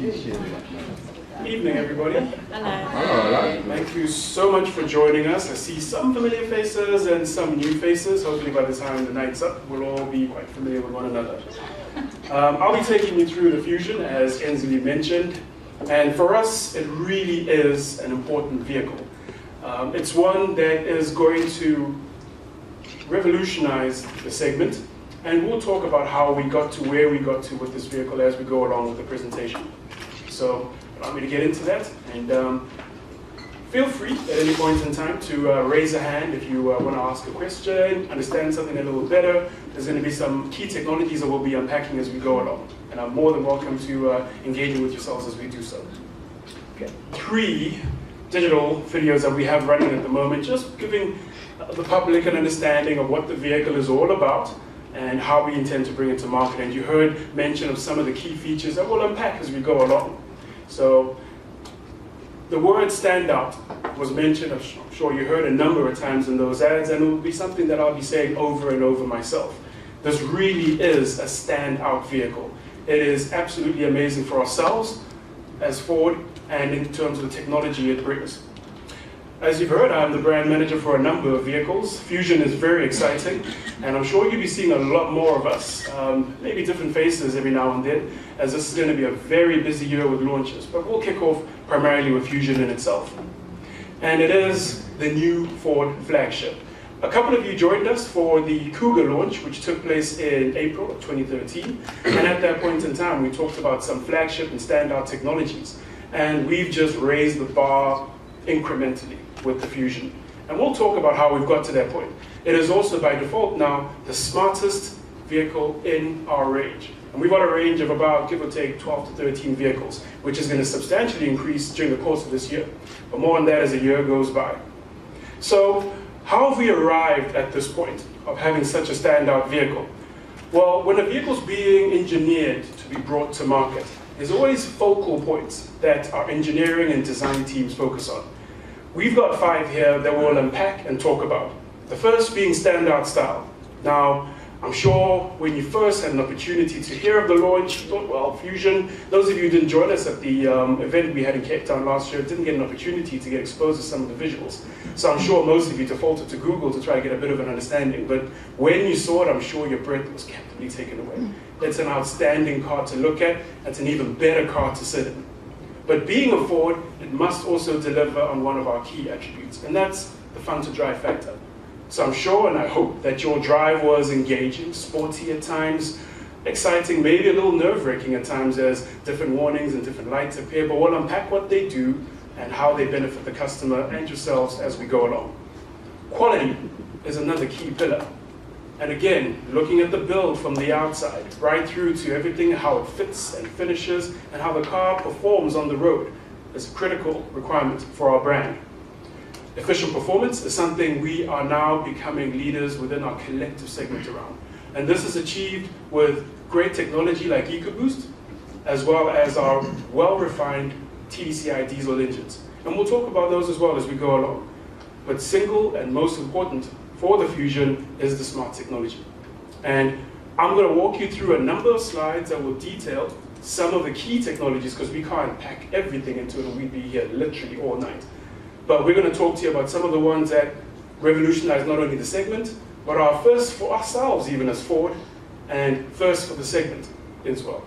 Evening, everybody. Hello. Thank you so much for joining us. I see some familiar faces and some new faces. Hopefully by the time the night's up, we'll all be quite familiar with one another. I'll be taking you through the Fusion, as Ensley mentioned. And for us, it really is an important vehicle. It's one that is going to revolutionize the segment. And we'll talk about how we got to where we got to with this vehicle as we go along with the presentation. So allow me to get into that. And feel free at any point in time to raise a hand if you want to ask a question, understand something a little better. There's going to be some key technologies that we'll be unpacking as we go along. And I'm more than welcome to engaging with yourselves as we do so. Okay. 3 digital videos that we have running at the moment, just giving the public an understanding of what the vehicle is all about and how we intend to bring it to market. And you heard mention of some of the key features that we'll unpack as we go along. So the word standout was mentioned. I'm sure you heard a number of times in those ads, and it will be something that I'll be saying over and over myself. This really is a standout vehicle. It is absolutely amazing for ourselves as Ford and in terms of the technology it brings. As you've heard, I'm the brand manager for a number of vehicles. Fusion is very exciting, and I'm sure you'll be seeing a lot more of us, maybe different faces every now and then, as this is going to be a very busy year with launches. But we'll kick off primarily with Fusion in itself. And it is the new Ford flagship. A couple of you joined us for the Kuda launch, which took place in April of 2013. And at that point in time, we talked about some flagship and standout technologies. And we've just raised the bar incrementally with the Fusion. And we'll talk about how we've got to that point. It is also by default now the smartest vehicle in our range. And we've got a range of about, give or take, 12 to 13 vehicles, which is going to substantially increase during the course of this year. But more on that as the year goes by. So how have we arrived at this point of having such a standout vehicle? Well, when a vehicle's being engineered to be brought to market, there's always focal points that our engineering and design teams focus on. We've got 5 here that we'll unpack and talk about. The first being Standout Style. Now, I'm sure when you first had an opportunity to hear of the launch, you thought, well, Fusion, those of you who didn't join us at the event we had in Cape Town last year didn't get an opportunity to get exposed to some of the visuals. So I'm sure most of you defaulted to Google to try to get a bit of an understanding. But when you saw it, I'm sure your breath was captively taken away. It's an outstanding car to look at. It's an even better car to sit in. But being a Ford, it must also deliver on one of our key attributes, and that's the fun to drive factor. So I'm sure and I hope that your drive was engaging, sporty at times, exciting, maybe a little nerve-wracking at times as different warnings and different lights appear, but we'll unpack what they do and how they benefit the customer and yourselves as we go along. Quality is another key pillar. And again, looking at the build from the outside, right through to everything, how it fits and finishes, and how the car performs on the road is a critical requirement for our brand. Efficient performance is something we are now becoming leaders within our collective segment around. And this is achieved with great technology like Ecoboost, as well as our well-refined TDCI diesel engines. And we'll talk about those as well as we go along. But single and most important for the Fusion is the smart technology. And I'm going to walk you through a number of slides that will detail some of the key technologies, because we can't pack everything into it and we'd be here literally all night. But we're going to talk to you about some of the ones that revolutionize not only the segment, but are first for ourselves even as Ford, and first for the segment as well.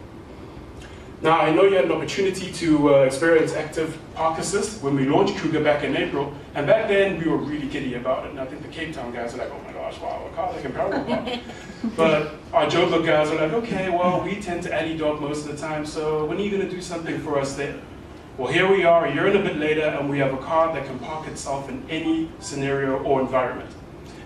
Now, I know you had an opportunity to experience active park assist when we launched Kuda back in April, and back then we were really giddy about it, and I think the Cape Town guys were like, oh my gosh, wow, a car that can parallel park. But our Joburg guys were like, okay, well, we tend to alley dog most of the time, so when are you going to do something for us there? Well, here we are a year and a bit later, and we have a car that can park itself in any scenario or environment.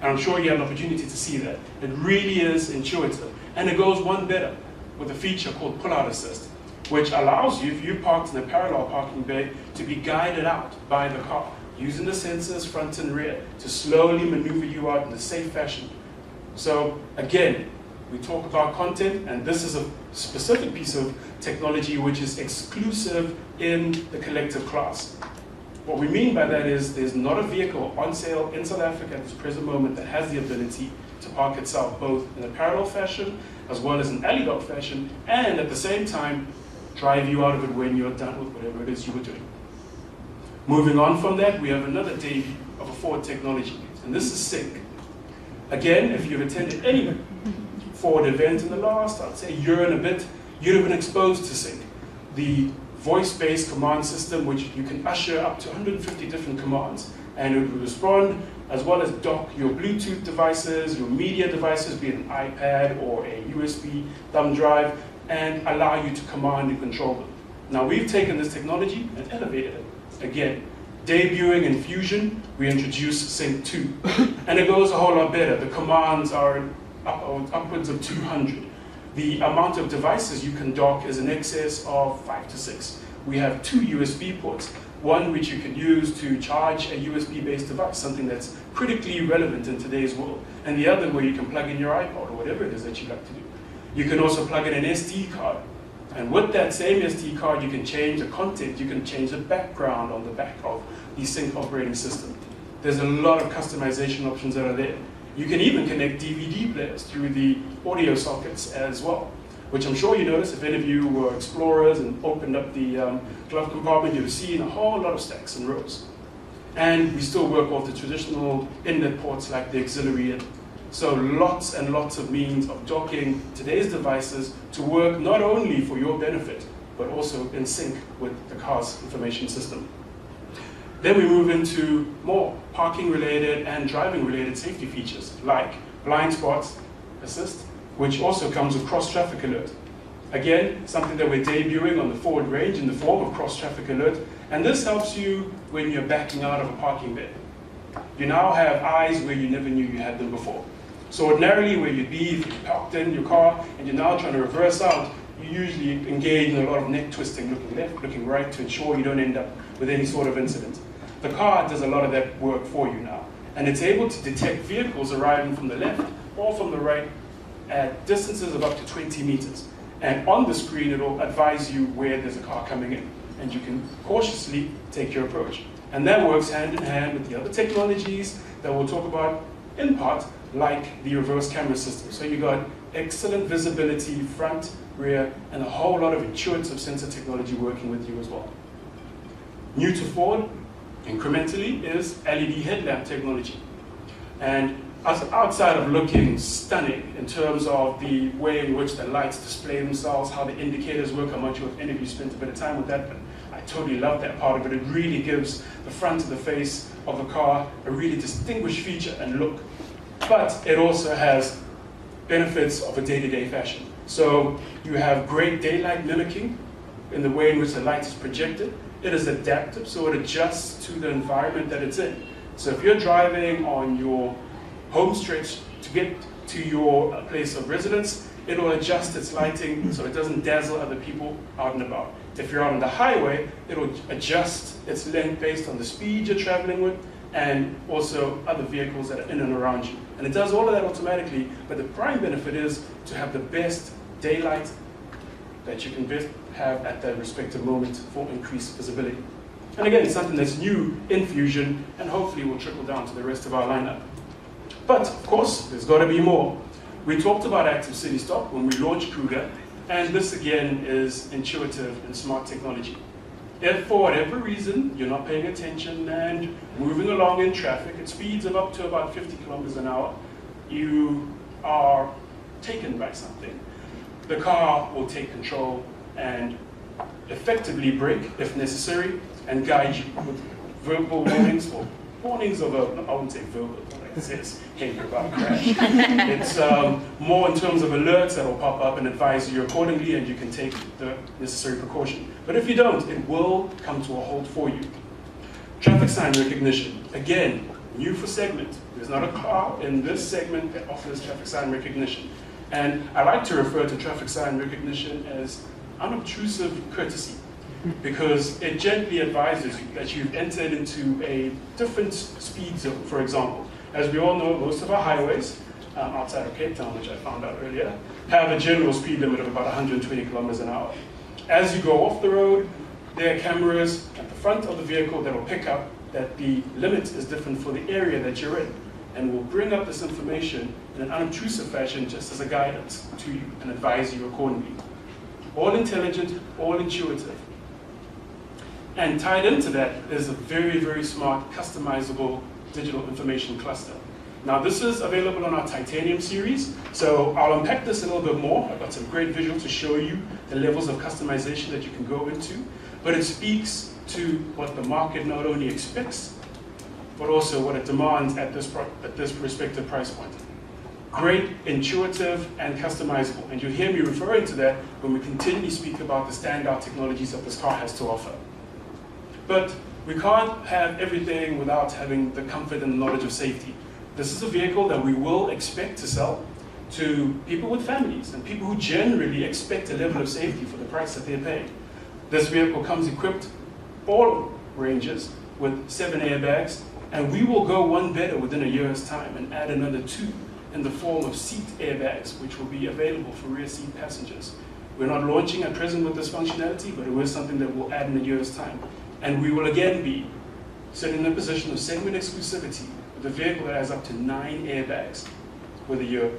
And I'm sure you had an opportunity to see that. It really is intuitive, and it goes one better with a feature called Pull-Out Assist, which allows you, if you parked in a parallel parking bay, to be guided out by the car, using the sensors front and rear to slowly maneuver you out in a safe fashion. So again, we talk about content, and this is a specific piece of technology which is exclusive in the collective class. What we mean by that is there's not a vehicle on sale in South Africa at this present moment that has the ability to park itself both in a parallel fashion as well as an alley dog fashion, and at the same time drive you out of it when you're done with whatever it is you were doing. Moving on from that, we have another debut of a Ford technology, and this is Sync. Again, if you've attended any Ford event in the last, I'd say, year and a bit, you'd have been exposed to Sync, the voice-based command system which you can usher up to 150 different commands, and it will respond as well as dock your Bluetooth devices, your media devices, be it an iPad or a USB thumb drive, and allow you to command and control them. Now we've taken this technology and elevated it. Again, debuting in Fusion, we introduced Sync 2, and it goes a whole lot better. The commands are upwards of 200. The amount of devices you can dock is in excess of 5 to 6. We have 2 USB ports, one which you can use to charge a USB-based device, something that's critically relevant in today's world, and the other where you can plug in your iPod or whatever it is that you like to do. You can also plug in an SD card, and with that same SD card, you can change the content, you can change the background on the back of the Sync operating system. There's a lot of customization options that are there. You can even connect DVD players through the audio sockets as well, which I'm sure you noticed if any of you were explorers and opened up the glove compartment, you've seen a whole lot of stacks and rows. And we still work off the traditional inlet ports like the auxiliary in. So lots and lots of means of docking today's devices to work not only for your benefit, but also in sync with the car's information system. Then we move into more parking-related and driving-related safety features, like blind spot assist, which also comes with cross-traffic alert. Again, something that we're debuting on the Ford range in the form of cross-traffic alert, and this helps you when you're backing out of a parking bay. You now have eyes where you never knew you had them before. So ordinarily, where you'd be if you parked in your car and you're now trying to reverse out, you usually engage in a lot of neck twisting, looking left, looking right, to ensure you don't end up with any sort of incident. The car does a lot of that work for you now, and it's able to detect vehicles arriving from the left or from the right at distances of up to 20 meters. And on the screen, it'll advise you where there's a car coming in, and you can cautiously take your approach. And that works hand in hand with the other technologies that we'll talk about in part, like the reverse camera system. So you got excellent visibility, front, rear, and a whole lot of intuitive sensor technology working with you as well. New to Ford, incrementally, is LED headlamp technology. And outside of looking stunning in terms of the way in which the lights display themselves, how the indicators work, I'm not sure if any of you spent a bit of time with that, but I totally love that part of it. It really gives the front of the face of the car a really distinguished feature and look. But it also has benefits of a day-to-day fashion. So you have great daylight mimicking in the way in which the light is projected. It is adaptive, so it adjusts to the environment that it's in. So if you're driving on your home stretch to get to your place of residence, it'll adjust its lighting so it doesn't dazzle other people out and about. If you're out on the highway, it'll adjust its length based on the speed you're traveling with and also other vehicles that are in and around you. And it does all of that automatically, but the prime benefit is to have the best daylight that you can best have at that respective moment for increased visibility. And again, it's something that's new in Fusion and hopefully will trickle down to the rest of our lineup. But of course, there's got to be more. We talked about Active City Stop when we launched Kuda, and this again is intuitive and smart technology. If for whatever reason you're not paying attention and moving along in traffic at speeds of up to about 50 kilometers an hour, you are taken by something, the car will take control and effectively brake if necessary and guide you with verbal warnings or warnings of I wouldn't say verbal, like it says, hey, you're about to crash. It's more in terms of alerts that will pop up and advise you accordingly, and you can take the necessary precaution. But if you don't, it will come to a halt for you. Traffic sign recognition. Again, new for segment. There's not a car in this segment that offers traffic sign recognition. And I like to refer to traffic sign recognition as unobtrusive courtesy, because it gently advises you that you've entered into a different speed zone, for example. As we all know, most of our highways, outside of Cape Town, which I found out earlier, have a general speed limit of about 120 kilometers an hour. As you go off the road, there are cameras at the front of the vehicle that will pick up that the limit is different for the area that you're in, and will bring up this information in an unobtrusive fashion just as a guidance to you and advise you accordingly. all intelligent, all intuitive. And tied into that is a very, very smart, customizable digital information cluster. Now this is available on our Titanium series, so I'll unpack this a little bit more. I've got some great visuals to show you the levels of customization that you can go into, but it speaks to what the market not only expects, but also what it demands at this respective price point. Great, intuitive, and customizable. And you'll hear me referring to that when we continually speak about the standout technologies that this car has to offer. But we can't have everything without having the comfort and knowledge of safety. This is a vehicle that we will expect to sell to people with families and people who generally expect a level of safety for the price that they're paying. This vehicle comes equipped, all ranges, with 7 airbags, and we will go one better within a year's time and add another 2 in the form of seat airbags, which will be available for rear seat passengers. We're not launching at present with this functionality, but it is something that we'll add in a year's time. And we will again be sitting in a position of segment exclusivity with a vehicle that has up to 9 airbags, whether you're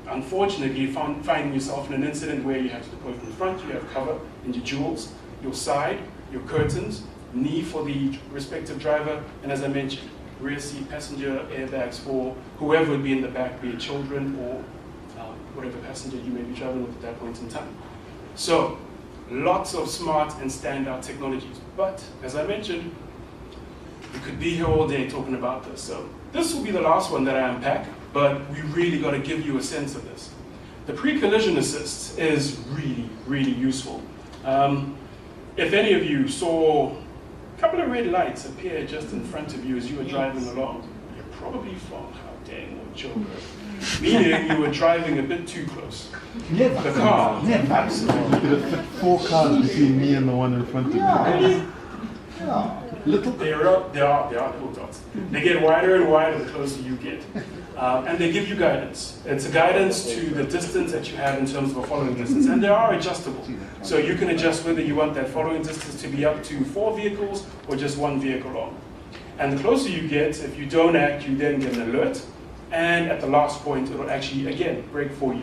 unfortunately finding yourself in an incident where you have to deploy from the front, you have cover in your jewels, your side, your curtains, knee for the respective driver, and as I mentioned, rear seat passenger airbags for whoever would be in the back, be it children or whatever passenger you may be traveling with at that point in time. So, lots of smart and standout technologies. But, as I mentioned, we could be here all day talking about this. So, this will be the last one that I unpack, but we really got to give you a sense of this. The Precondition Assists is really, really useful. If any of you saw a couple of red lights appear just in front of you as you were driving along, you're probably from how dang or joker, meaning you were driving a bit too close. Never. The car, Never. absolutely. You could have fit 4 cars between me and the one in front of me. Yeah. Little. They are little dots. They get wider and wider the closer you get. And they give you guidance. It's a guidance to the distance that you have in terms of a following distance. And they are adjustable. So you can adjust whether you want that following distance to be up to 4 vehicles or just 1 vehicle long. And the closer you get, if you don't act, you then get an alert. And at the last point, it will actually, again, brake for you.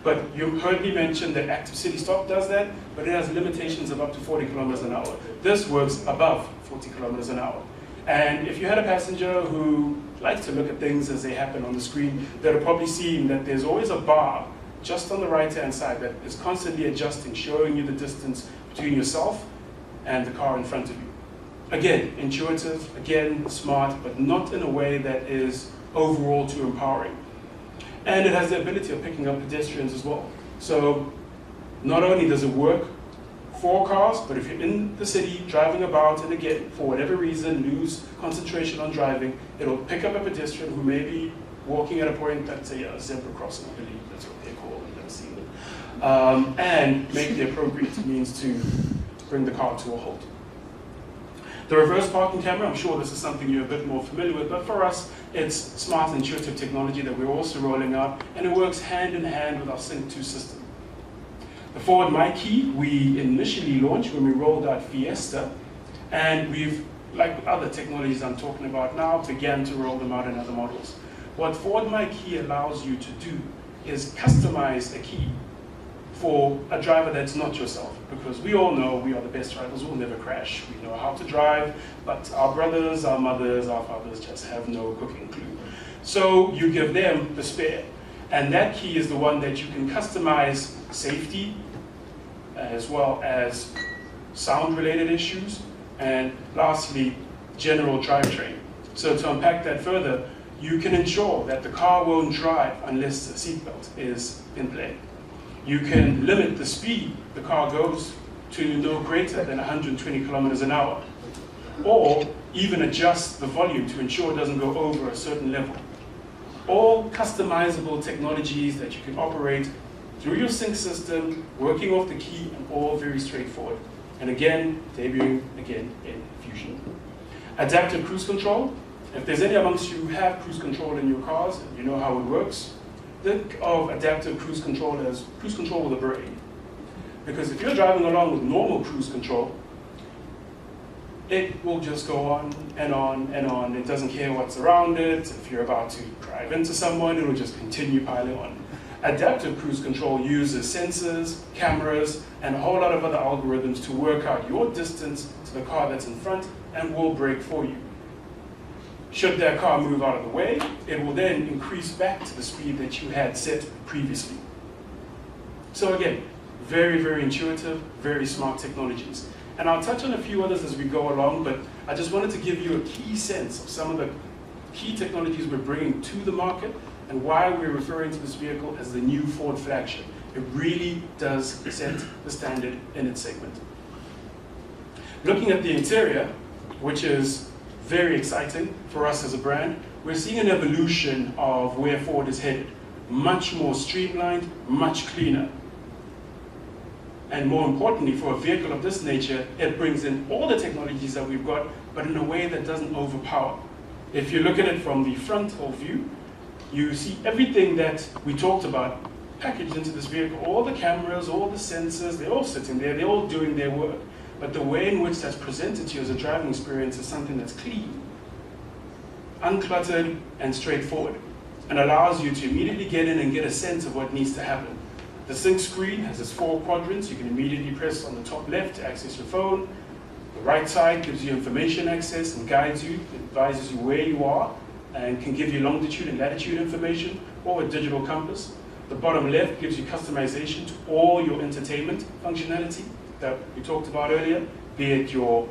But you heard me mention that Active City Stop does that, but it has limitations of up to 40 kilometers an hour. This works above 40 kilometers an hour. And if you had a passenger who likes to look at things as they happen on the screen, they'll probably see that there's always a bar just on the right-hand side that is constantly adjusting, showing you the distance between yourself and the car in front of you. Again, intuitive, again, smart, but not in a way that is overall too empowering. And it has the ability of picking up pedestrians as well. So not only does it work for cars, but if you're in the city driving about and again, for whatever reason, lose concentration on driving, it'll pick up a pedestrian who may be walking at a point that's a zebra crossing, I believe that's what they're called, I've never seen them, and make the appropriate means to bring the car to a halt. The reverse parking camera, I'm sure this is something you're a bit more familiar with, but for us, it's smart and intuitive technology that we're also rolling out, and it works hand in hand with our Sync 2 system. The Forward My Key, we initially launched when we rolled out Fiesta, and we've, like with other technologies I'm talking about now, began to roll them out in other models. What Forward My Key allows you to do is customize a key for a driver that's not yourself, because we all know we are the best drivers, we'll never crash. We know how to drive, but our brothers, our mothers, our fathers just have no cooking clue. So you give them the spare, and that key is the one that you can customize safety, as well as sound-related issues, and lastly, general drivetrain. So to unpack that further, you can ensure that the car won't drive unless the seatbelt is in play. You can limit the speed the car goes to no greater than 120 kilometers an hour, or even adjust the volume to ensure it doesn't go over a certain level. All customizable technologies that you can operate through your sync system, working off the key, and all very straightforward. And again, debuting again in Fusion. Adaptive cruise control. If there's any amongst you who have cruise control in your cars, and you know how it works, think of adaptive cruise control as cruise control with a brain. Because if you're driving along with normal cruise control, it will just go on and on and on. It doesn't care what's around it. If you're about to drive into someone, it will just continue piling on. Adaptive cruise control uses sensors, cameras, and a whole lot of other algorithms to work out your distance to the car that's in front and will brake for you. Should that car move out of the way, it will then increase back to the speed that you had set previously. So again, very, very intuitive, very smart technologies. And I'll touch on a few others as we go along, but I just wanted to give you a key sense of some of the key technologies we're bringing to the market and why we're referring to this vehicle as the new Ford flagship. It really does set the standard in its segment. Looking at the interior, which is very exciting for us as a brand, we're seeing an evolution of where Ford is headed. Much more streamlined, much cleaner. And more importantly, for a vehicle of this nature, it brings in all the technologies that we've got, but in a way that doesn't overpower. If you look at it from the frontal view, you see everything that we talked about packaged into this vehicle. All the cameras, all the sensors, they're all sitting there, they're all doing their work. But the way in which that's presented to you as a driving experience is something that's clean, uncluttered, and straightforward, and allows you to immediately get in and get a sense of what needs to happen. The sync screen has its 4 quadrants. You can immediately press on the top left to access your phone. The right side gives you information access and guides you, advises you where you are, and can give you longitude and latitude information, or a digital compass. The bottom left gives you customization to all your entertainment functionality that we talked about earlier, be it your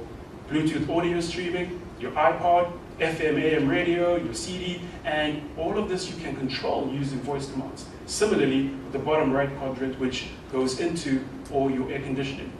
Bluetooth audio streaming, your iPod, FM, AM radio, your CD, and all of this you can control using voice commands. Similarly, with the bottom right quadrant, which goes into all your air conditioning.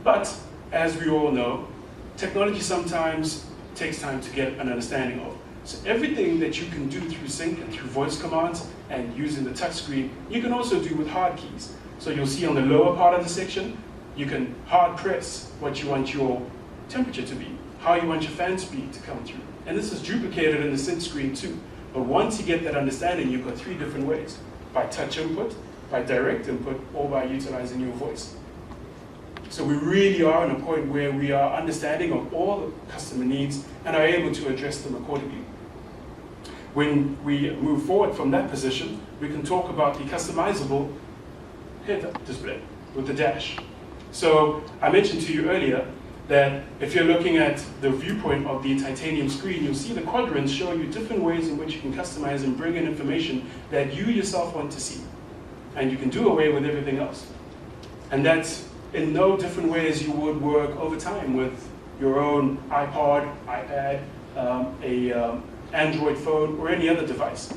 But, as we all know, technology sometimes takes time to get an understanding of. So everything that you can do through sync and through voice commands and using the touchscreen, you can also do with hard keys. So you'll see on the lower part of the section, you can hard press what you want your temperature to be, how you want your fan speed to come through. And this is duplicated in the sync screen too. But once you get that understanding, you've got 3 different ways: by touch input, by direct input, or by utilizing your voice. So we really are in a point where we are understanding of all the customer needs and are able to address them accordingly. When we move forward from that position, we can talk about the customizable head-up display with the dash. So I mentioned to you earlier that if you're looking at the viewpoint of the titanium screen, you'll see the quadrants show you different ways in which you can customize and bring in information that you yourself want to see. And you can do away with everything else. And that's in no different way as you would work over time with your own iPod, iPad, Android phone, or any other device.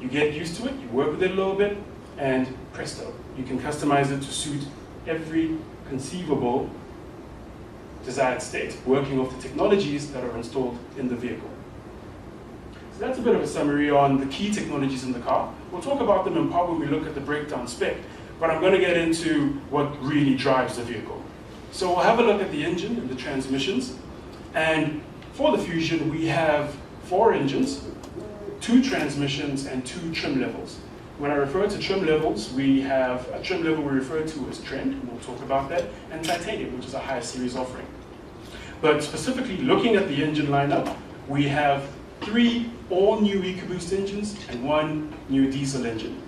You get used to it, you work with it a little bit, and presto, you can customize it to suit every conceivable desired state, working off the technologies that are installed in the vehicle. So that's a bit of a summary on the key technologies in the car. We'll talk about them in part when we look at the breakdown spec, but I'm going to get into what really drives the vehicle. So we'll have a look at the engine and the transmissions. And for the Fusion, we have 4 engines, 2 transmissions, and 2 trim levels. When I refer to trim levels, we have a trim level we refer to as Trend, and we'll talk about that, and Titanium, which is a higher series offering. But specifically looking at the engine lineup, we have 3 all-new Ecoboost engines and 1 new diesel engine.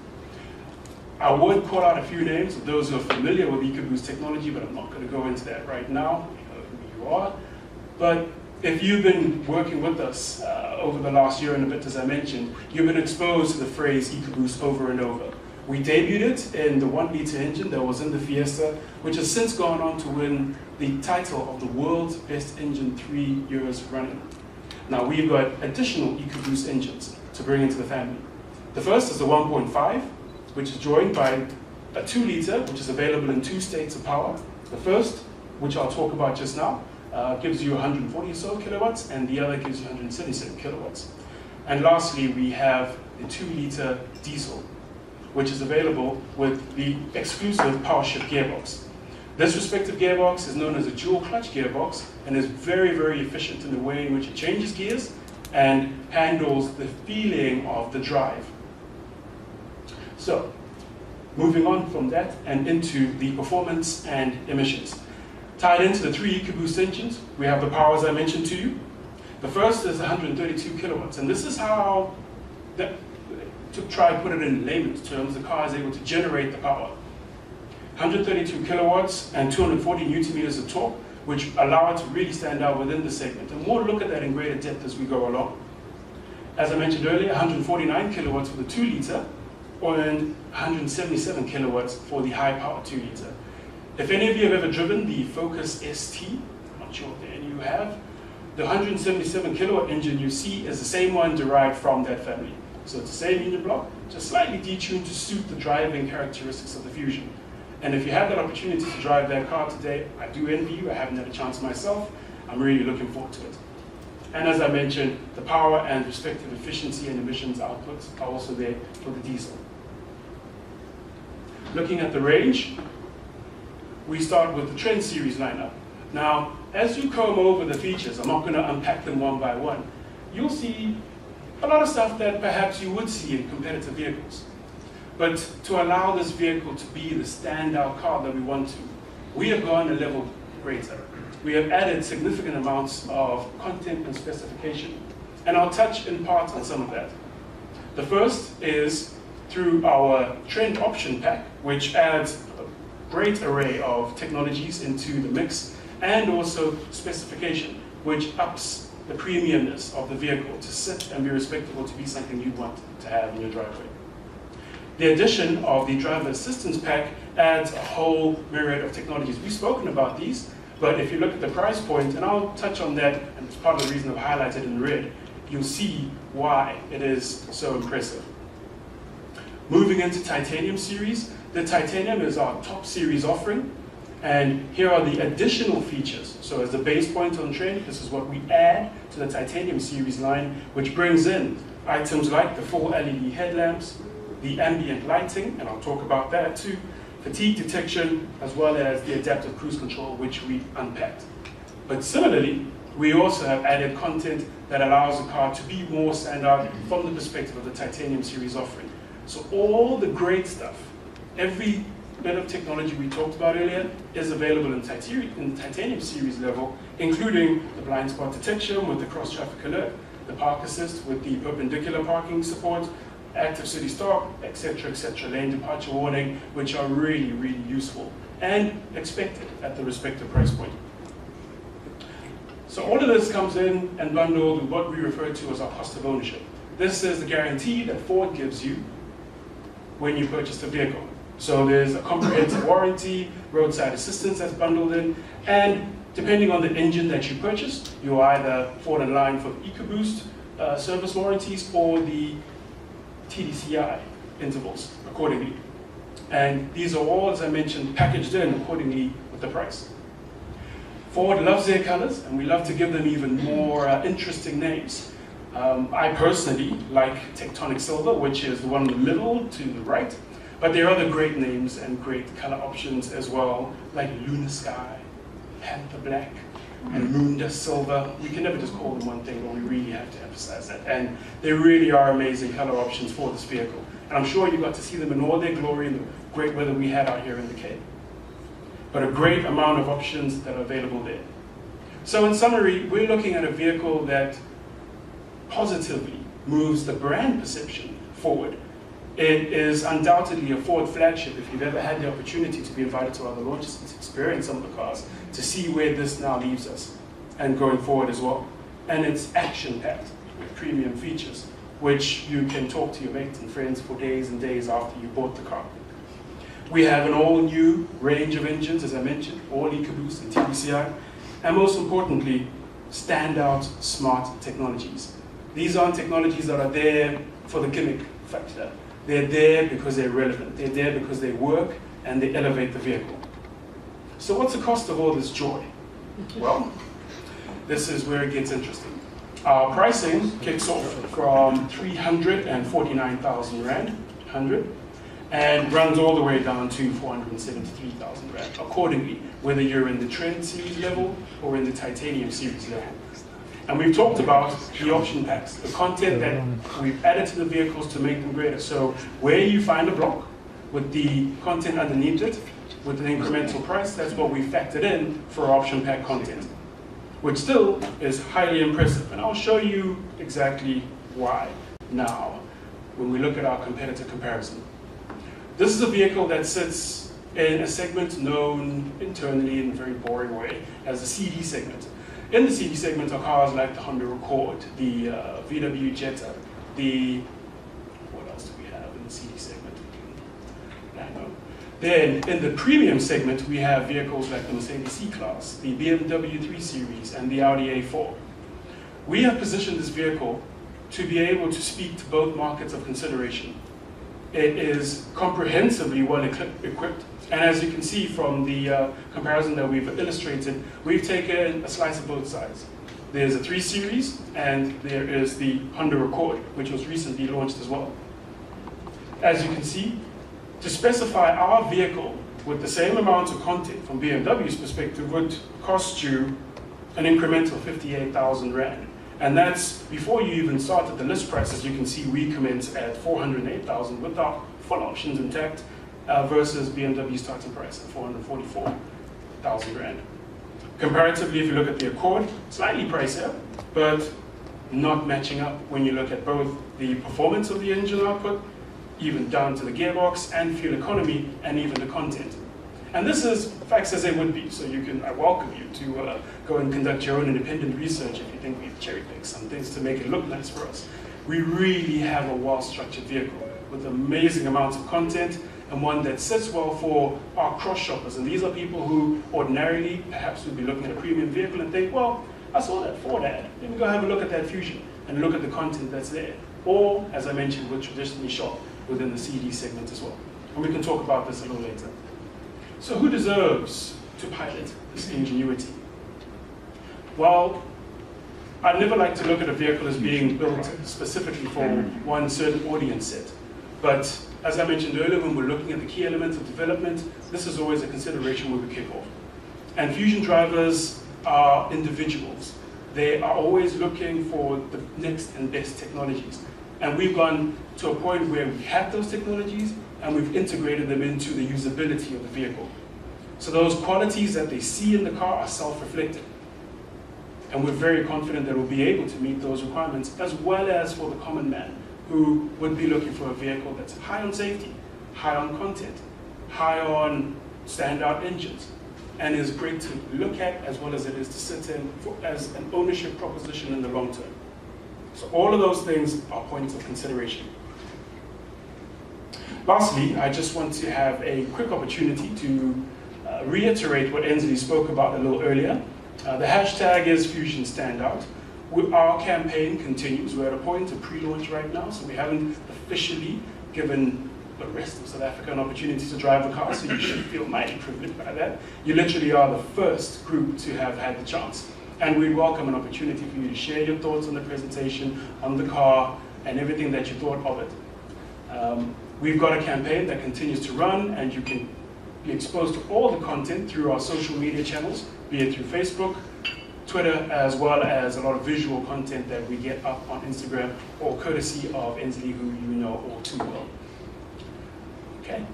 I would call out a few names of those who are familiar with Ecoboost technology, but I'm not going to go into that right now. You know who you are. But if you've been working with us over the last year and a bit, as I mentioned, you've been exposed to the phrase Ecoboost over and over. We debuted it in the 1-liter engine that was in the Fiesta, which has since gone on to win the title of the world's best engine 3 years running. Now we've got additional Ecoboost engines to bring into the family. The first is the 1.5, which is joined by a 2-liter, which is available in 2 states of power. The first, which I'll talk about just now, gives you 140 or so kilowatts, and the other gives you 177 kilowatts. And lastly, we have the 2-liter diesel, which is available with the exclusive PowerShift gearbox. This respective gearbox is known as a dual clutch gearbox and is very, very efficient in the way in which it changes gears and handles the feeling of the drive. So, moving on from that and into the performance and emissions. Tied into the 3 Ecoboost engines, we have the powers I mentioned to you. The first is 132 kilowatts, and this is how, to try and put it in layman's terms, the car is able to generate the power. 132 kilowatts and 240 newton meters of torque, which allow it to really stand out within the segment. And we'll look at that in greater depth as we go along. As I mentioned earlier, 149 kilowatts for the 2 liter, and 177 kilowatts for the high power 2 liter. If any of you have ever driven the Focus ST, I'm not sure if any of you have, the 177 kilowatt engine you see is the same one derived from that family. So it's the same engine block, just slightly detuned to suit the driving characteristics of the Fusion. And if you have that opportunity to drive that car today, I do envy you. I haven't had a chance myself. I'm really looking forward to it. And as I mentioned, the power and respective efficiency and emissions outputs are also there for the diesel. Looking at the range, we start with the Trend Series lineup. Now, as you comb over the features, I'm not going to unpack them one by one, you'll see a lot of stuff that perhaps you would see in competitive vehicles. But to allow this vehicle to be the standout car that we want to, we have gone a level greater. We have added significant amounts of content and specification, and I'll touch in part on some of that. The first is through our Trend Option Pack, which adds a great array of technologies into the mix, and also specification, which ups the premiumness of the vehicle to sit and be respectable, to be something you want to have in your driveway. The addition of the Driver Assistance Pack adds a whole myriad of technologies. We've spoken about these, but if you look at the price point, and I'll touch on that, and it's part of the reason I've highlighted in red, you'll see why it is so impressive. Moving into Titanium series, the Titanium is our top series offering, and here are the additional features. So as the base point on Trend, this is what we add to the Titanium series line, which brings in items like the full LED headlamps, the ambient lighting, and I'll talk about that too, fatigue detection, as well as the adaptive cruise control, which we unpacked. But similarly, we also have added content that allows the car to be more standout from the perspective of the Titanium series offering. So all the great stuff, every bit of technology we talked about earlier is available in the Titanium series level, including the blind spot detection with the cross traffic alert, the park assist with the perpendicular parking support, active city stop, etc., lane departure warning, which are really, really useful and expected at the respective price point. So all of this comes in and bundled with what we refer to as our cost of ownership. This is the guarantee that Ford gives you when you purchase the vehicle. So there's a comprehensive warranty, roadside assistance that's bundled in, and depending on the engine that you purchase, you either fall in line for the Ecoboost service warranties or the TDCI intervals accordingly. And these are all, as I mentioned, packaged in accordingly with the price. Ford loves their colors, and we love to give them even more interesting names. I personally like Tectonic Silver, which is the one in the middle to the right, but there are other great names and great color options as well, like Lunar Sky, Panther Black, and Moon Dust Silver. We can never just call them one thing, but we really have to emphasize that. And they really are amazing color options for this vehicle. And I'm sure you got to see them in all their glory in the great weather we had out here in the Cape. But a great amount of options that are available there. So in summary, we're looking at a vehicle that positively moves the brand perception forward. It is undoubtedly a Ford flagship if you've ever had the opportunity to be invited to other launches and to experience some of the cars, to see where this now leaves us and going forward as well. And it's action-packed with premium features, which you can talk to your mates and friends for days and days after you bought the car. We have an all-new range of engines, as I mentioned, all Ecoboost and TDCI, and most importantly, standout smart technologies. These aren't technologies that are there for the gimmick factor. They're there because they're relevant. They're there because they work and they elevate the vehicle. So what's the cost of all this joy? Well, this is where it gets interesting. Our pricing kicks off from 349,000 Rand, 100, and runs all the way down to 473,000 Rand, accordingly, whether you're in the Trend series level or in the Titanium series level. And we've talked about the option packs, the content that we've added to the vehicles to make them greater. So where you find a block with the content underneath it, with an incremental price, that's what we factored in for our option pack content, which still is highly impressive. And I'll show you exactly why now. when we look at our competitor comparison. This is a vehicle that sits in a segment known internally in a very boring way as the CD segment. In the CD segment are cars like the Honda Accord, the VW Jetta, what else do we have in the CD segment? Nano. Then in the premium segment, we have vehicles like the Mercedes C-Class, the BMW 3 Series, and the Audi A4. We have positioned this vehicle to be able to speak to both markets of consideration. It is comprehensively well equipped, and as you can see from the comparison that we've illustrated, we've taken a slice of both sides. There's a 3 Series, and there is the Honda Accord, which was recently launched as well. As you can see, to specify our vehicle with the same amount of content from BMW's perspective would cost you an incremental 58,000 Rand. And that's before you even start at the list price. As you can see, we commence at 408,000 with our full options intact versus BMW's starting price at 444,000 Rand. Comparatively, if you look at the Accord, slightly pricier, but not matching up when you look at both the performance of the engine output, even down to the gearbox and fuel economy, and even the content. And this is facts as they would be, so I welcome you to go and conduct your own independent research if you think we've cherry-picked some things to make it look nice for us. We really have a well-structured vehicle with amazing amounts of content, and one that sits well for our cross-shoppers. And these are people who ordinarily perhaps would be looking at a premium vehicle and think, well, I saw that Ford ad, let me go have a look at that Fusion and look at the content that's there. Or, as I mentioned, would traditionally shop within the CD segment as well. And we can talk about this a little later. So who deserves to pilot this ingenuity? Well, I never like to look at a vehicle as being built specifically for one certain audience set. But as I mentioned earlier, when we're looking at the key elements of development, this is always a consideration where we kick off. And Fusion drivers are individuals. They are always looking for the next and best technologies. And we've gone to a point where we have those technologies and we've integrated them into the usability of the vehicle. So those qualities that they see in the car are self-reflected. And we're very confident that we'll be able to meet those requirements, as well as for the common man who would be looking for a vehicle that's high on safety, high on content, high on standout engines, and is great to look at as well as it is to sit in as an ownership proposition in the long term. So all of those things are points of consideration. Lastly, I just want to have a quick opportunity to reiterate what Ensley spoke about a little earlier. The hashtag is Fusion Standout. Our campaign continues. We're at a point of pre-launch right now, so we haven't officially given the rest of South Africa an opportunity to drive the car, so you should feel mighty privileged by that. You literally are the first group to have had the chance. And we'd welcome an opportunity for you to share your thoughts on the presentation, on the car, and everything that you thought of it. We've got a campaign that continues to run, and you can be exposed to all the content through our social media channels, be it through Facebook, Twitter, as well as a lot of visual content that we get up on Instagram, or courtesy of Ensley, who you know all too well. Okay,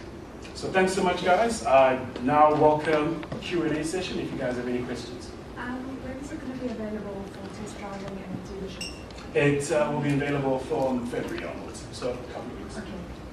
so thanks so much, guys. I now welcome a Q&A session if you guys have any questions. When is it going to be available for test driving and dealerships? It will be available from February onwards, so a couple of weeks. Okay.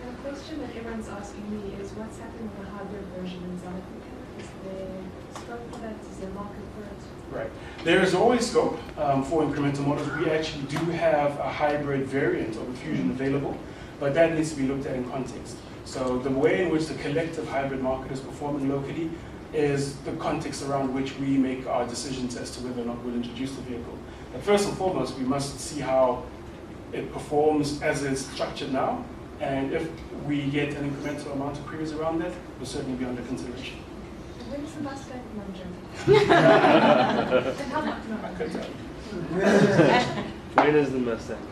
And a question that everyone's asking me is what's happening with the hybrid version in South Africa? Is there scope for that? Is there market for it? Right. There is always scope for incremental models. We actually do have a hybrid variant of the Fusion available, but that needs to be looked at in context. So the way in which the collective hybrid market is performing locally is the context around which we make our decisions as to whether or not we'll introduce the vehicle. But first and foremost, we must see how it performs as it's structured now, and if we get an incremental amount of queries around that, we'll certainly be under consideration. When is the Mustang launching? And how much? No. I could tell. When is the Mustang?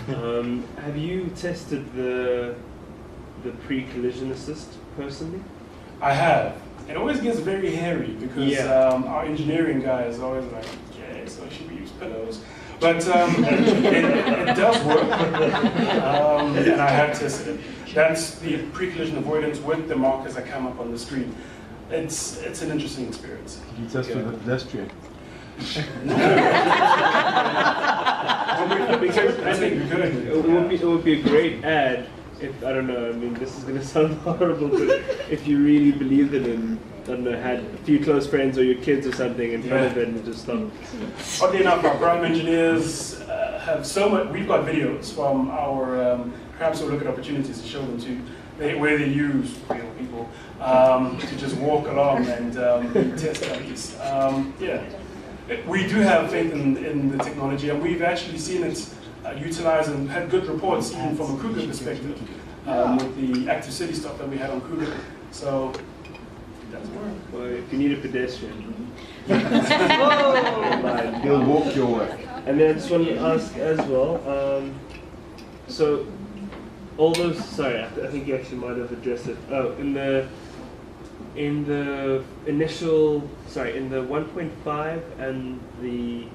Okay. Have you tested the pre-collision assist personally? I have. It always gets very hairy because our engineering guy is always like, okay, so should we use pillows? But it does work, and I have tested it. That's the pre-collision avoidance with the markers that come up on the screen. It's an interesting experience. You test with a pedestrian. No. Because I think you're good. it would be a great ad if, I don't know, I mean, this is going to sound horrible, but if you really believed in it and, I don't know, had a few close friends or your kids or something in front of it and just thought. Oddly enough, our prime engineers have so much. We've got videos from our. Perhaps we'll look at opportunities to show them where they use real people to just walk along and test studies. Yeah, we do have faith in the technology, and we've actually seen it utilized and had good reports even from a Kuda perspective with the active city stop that we had on Kuda. So it does work. Well, if you need a pedestrian, He'll walk your way. And then I just want to ask as well, so all those, sorry, I think you actually might have addressed it. Oh, in the initial, sorry, in the 1.5 and the...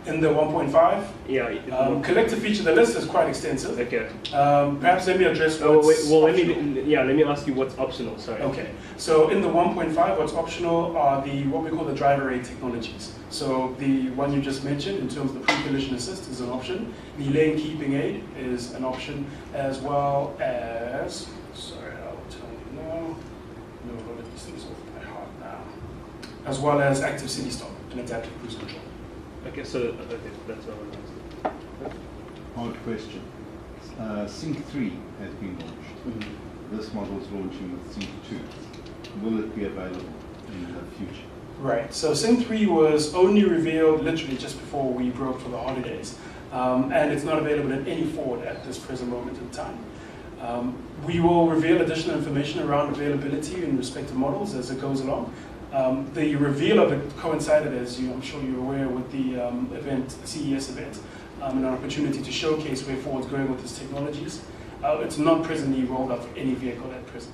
In the 1.5, yeah. collector feature, the list is quite extensive. Okay. Perhaps let me address Oh, what's wait, well, optional. let me ask you what's optional, sorry. Okay, so in the 1.5, what's optional are what we call the driver aid technologies. So the one you just mentioned in terms of the Precondition Assist is an option. The lane keeping aid is an option, as well as, sorry, I'll tell you now. No, a lot of these things off by heart now. As well as active city stop and adaptive cruise control. Okay, so that's what I was asking. Hard question. Sync 3 has been launched. This model is launching with Sync 2. Will it be available in the future? Right, so Sync 3 was only revealed literally just before we broke for the holidays. And it's not available in any Ford at this present moment in time. We will reveal additional information around availability in respect to models as it goes along. The reveal of it coincided, as I'm sure you're aware, with the event, CES event, an opportunity to showcase where Ford's going with its technologies. It's not presently rolled out for any vehicle at present.